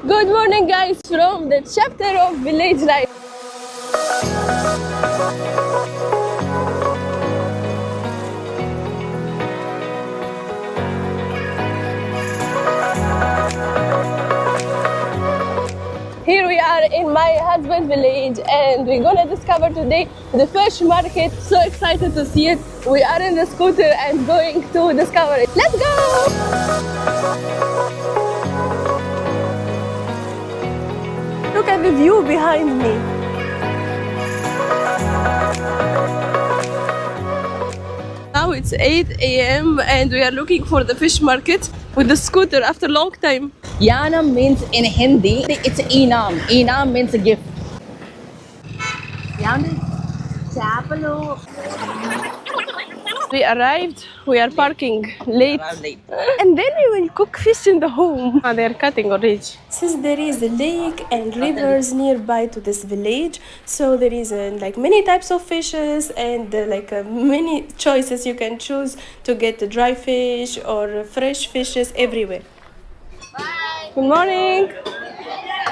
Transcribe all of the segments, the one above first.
Good morning guys from the chapter of village life. Here we are in my husband's village and we're gonna discover today the fish market. So excited to see it. We are in the scooter and going to discover it. Let's go! Look at the view behind me. Now it's 8 a.m. and we are looking for the fish market with the scooter after a long time. Yanam means in Hindi, it's Enam. Enam means a gift. We arrived, we are parking late. Late. And then we will cook fish in the home. They are cutting already. Since there is a lake and rivers nearby to this village, so there is like many types of fishes and many choices you can choose to get the dry fish or fresh fishes everywhere. Bye. Good morning.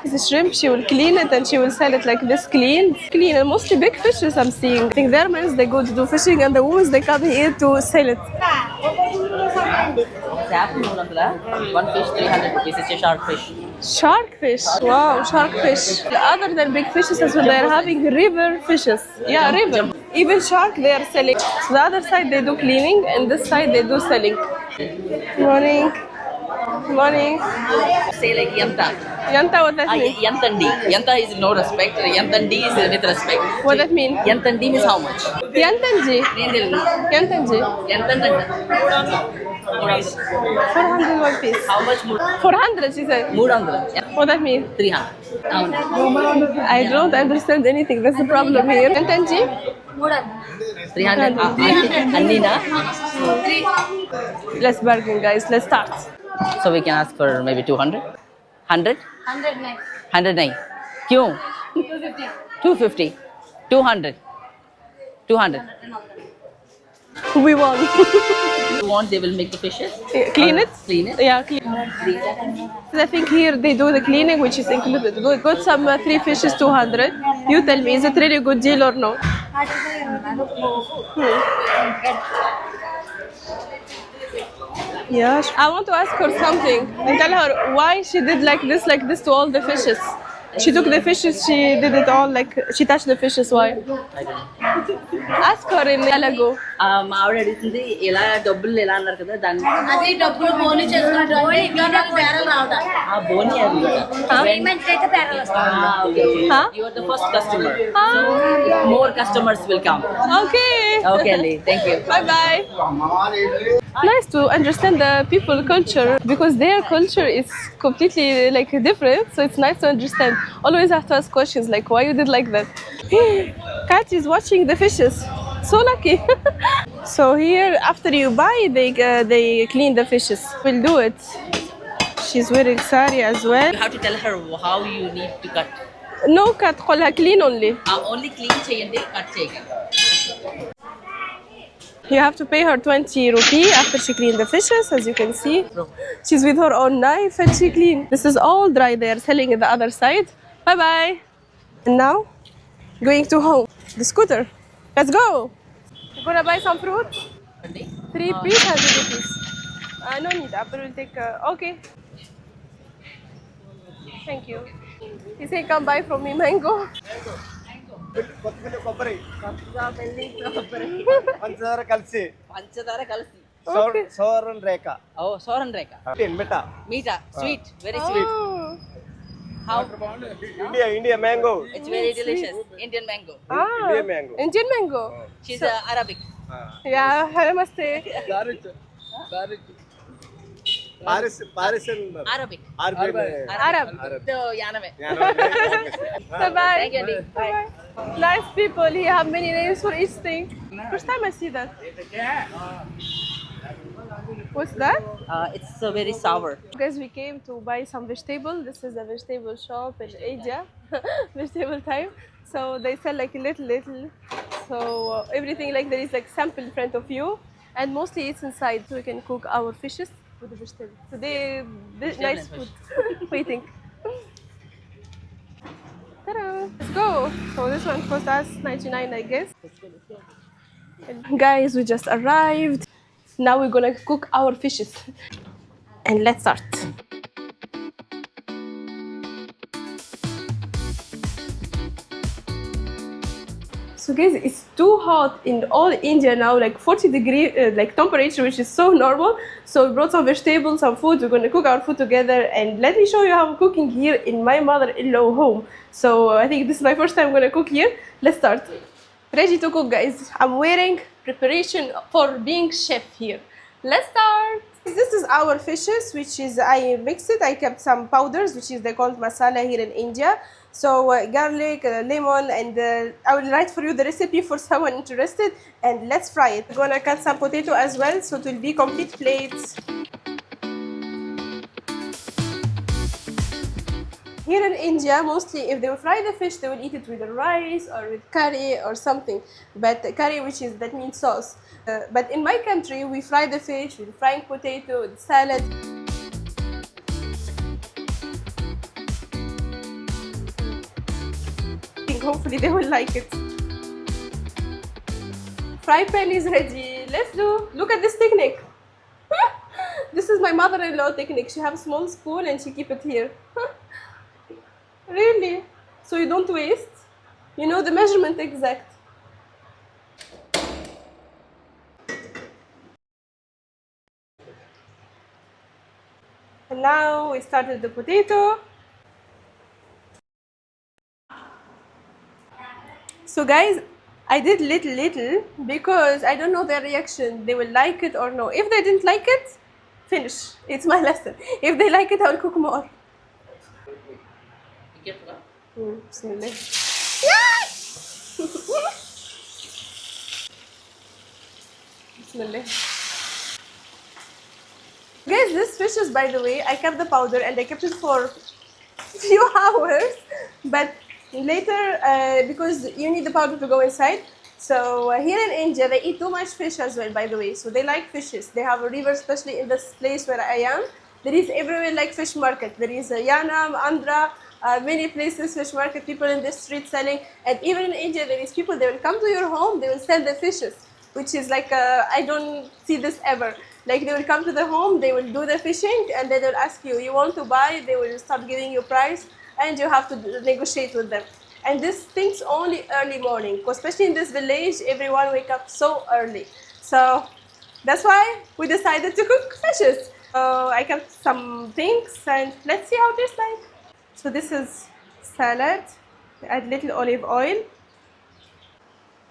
The shrimp, she will clean it and she will sell it like this clean. And mostly big fishes I'm seeing. I think their men they go to do fishing and the women they come here to sell it. One fish, 300 rupees. It's a shark fish. Shark fish. Wow, shark fish. Other than big fishes as well, they are having river fishes. Yeah, river. Even shark they are selling. So the other side they do cleaning and this side they do selling. Morning. Morning. Say like Yanta. Yanta, what that mean? Yantandi. Yanta is no respect. Yantandi is with respect. What that mean? Yantandi means how much? Yantanji. Yantanji. Yantandi. 400 one piece. How much? 400 she said. 300. What that mean? 300. I don't understand anything. That's the problem here. Yantanji? 300. Andina. Let's bargain guys. Let's start. So we can ask for maybe 200. 100? 109. Kyun? 250. 200. 200. We won. You want, they will make the fishes? Clean it? Clean it? Yeah, clean. I think here they do the cleaning, which is included. We got some 3 fishes, 200. You tell me, is it really good deal or no? Yeah, I want to ask her something and tell her why she did like this to all the fishes. She took the fishes, she did it all like she touched the fishes. Why? Ask her in Telugu. ఆవిడ అడుగుతుంది ఎలా డబ్బులు ఎలా అన్నారు కదా దాన్ని అది డబ్బులు బోని చేసుకుంటాం ఇంకా నాకు బేరాలు రావడం ఆ బోని పేమెంట్ అయితే బేరాలు వస్తాయి Huh? you are the first customer so more customers will come Okay. okay Ali, thank you Bye bye. Nice to understand the people culture because their culture is completely like different. So it's nice to understand. Always have to ask questions like why you did like that. Kat is watching the fishes. So lucky. So here after you buy they clean the fishes. We'll do it. She's wearing sari as well. you have to tell her how you need to cut No cut, قولها clean only. only clean చేయండి cut చేయకండి You have to pay her 20 rupee after she cleaned the fishes, as you can see. She's with her own knife and she cleaned. This is all dry. They are selling it the other side. Bye bye. And now, going to home. The scooter. Let's go. You're gonna buy some fruit? 3 piece, 100 rupees. No need. Apple will take. Okay. Thank you. He said, come buy from me mango. కొబ్బరి పంచదార కలిసి పంచదార కలిసి Okay. సోరన్ రేఖ ఓ సోరన్ రేఖ మిఠ మీఠా sweet very sweet Oh. how India mango it's very delicious Indian mango Ah. Indian mango. Indian mango. she's Arabic Yeah, namaste. Paris Arabic Arab. so yaname Bye bye. Thank you, Andy. Bye. Nice people. He have many names for each thing. First time I see that. What's that? It's very sour Guys, we came to buy some vegetable. This is a vegetable shop in Asia. Vegetable time. So they sell like little. So everything like there is like sample in front of you, and mostly it's inside, so we can cook our fishes with the vegetable. So they nice food. What do you think? Ta-da! Let's go. So this one cost us 99, I guess. Guys, we just arrived. Now we're gonna cook our fishes. And let's start. So guys, it's too hot in all India now, like 40-degree like temperature, which is so normal. So we brought some vegetables, some food. We're gonna cook our food together, and let me show you how I'm cooking here in my mother-in-law home. So I think this is my first time I'm gonna cook here. Let's start. Ready to cook, guys. I'm wearing preparation for being chef here. Let's start. This is our fishes, which is I mixed it. I kept some powders, which is they called masala here in India. So garlic, lemon, and I will write for you the recipe for someone interested. And let's fry it. I'm gonna cut some potato as well, so it will be complete plates. Here in India, mostly if they will fry the fish, they will eat it with the rice or with curry or something. But curry, that means sauce. But in my country, we fry the fish with frying potato, with salad. I think hopefully they will like it. Fry pan is ready. Let's do. Look at this technique. This is my mother-in-law technique. She has a small spoon and she keep it here. Really? So you don't waste? You know the measurement exact. And now we started the potato. So guys, I did little because I don't know their reaction. They will like it or no. If they didn't like it, finish. It's my lesson. If they like it, I'll cook more. Bismillah. Bismillah. Guys, this fish is, by the way, I kept the powder and I kept it for few hours, but later because you need the powder to go inside. So here in India they eat too much fish as well, by the way. So they like fishes. They have a river, especially in this place where I am. There is everywhere like fish market. There is a Yanam, Andhra, many places fish market, people in the street selling. And even in India there is people, they will come to your home, they will sell the fishes, which is like I don't see this ever. Like they will come to the home, they will do the fishing, and then they'll ask you, you want to buy? They will start giving you price, and you have to negotiate with them. And this thing's only early morning, because especially in this village, everyone wake up so early. So that's why we decided to cook fishes. So I kept some things, and let's see how it tastes like. So this is salad. Add little olive oil.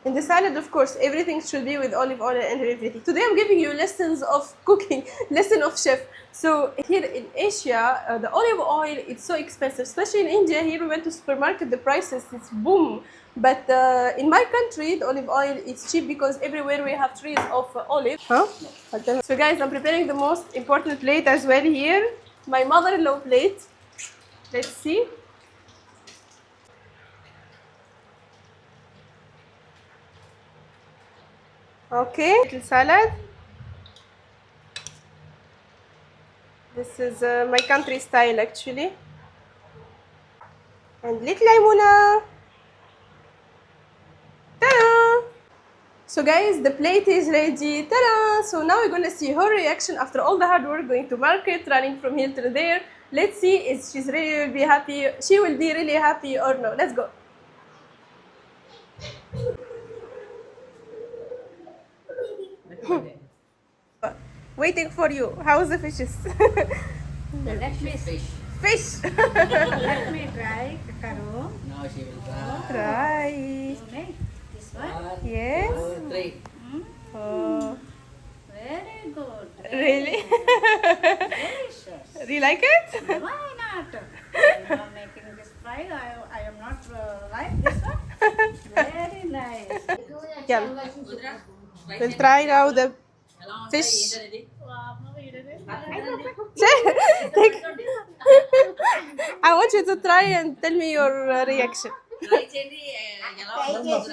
In the salad, of course, everything should be with olive oil and everything. Today I'm giving you lessons of cooking, lesson of chef. So here in Asia, the olive oil, it's so expensive, especially in India. Here we went to supermarket, the prices, it's boom. But in my country, the olive oil is cheap because everywhere we have trees of olive. Huh? So guys, I'm preparing the most important plate as well here. My mother-in-law plate. Let's see. Okay, little salad. This is my country style actually. And little limona. Ta-da! So guys, the plate is ready. Ta-da! So now we're gonna see her reaction after all the hard work, going to market, running from here to there. Let's see if she's really will be happy. She will be really happy or no. Let's go. Waiting for you. How's the fishes? Let me fish. Fish. Let me try, Karo. Now she will try. Try. Okay, this one. Yes. 2, 3. Oh, Very good. really? Delicious. Do you like it? Why not? I am making this fry. I am not like this one. Very nice. Yeah. We'll try now the fish. I want you to try and tell me your reaction.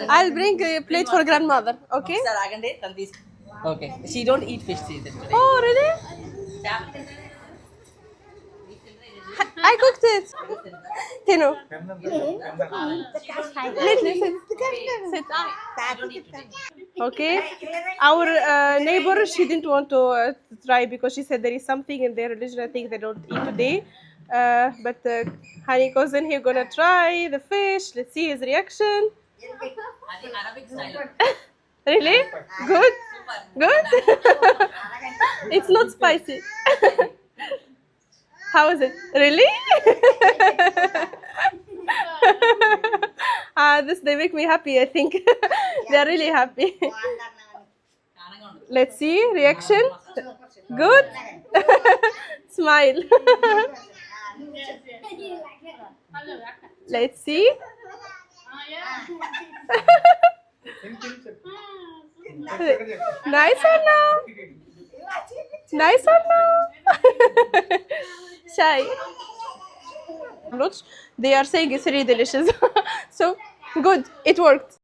I'll bring a plate for grandmother. Okay? Okay. She don't eat fish today. Oh, really? I cooked it. Tino. Sit. Okay. Our neighbor, she didn't want to try because she said there is something in their religion I think they don't eat today. But Hani cousin here gonna try the fish. Let's see his reaction. Really? Good? Good? It's not spicy. How is it? Really? They make me happy, I think. They are really happy. Let's see, reaction. Good? Smile. Let's see. Nice or no? Nice or no? Shy. They are saying it's really delicious. So, good. It worked.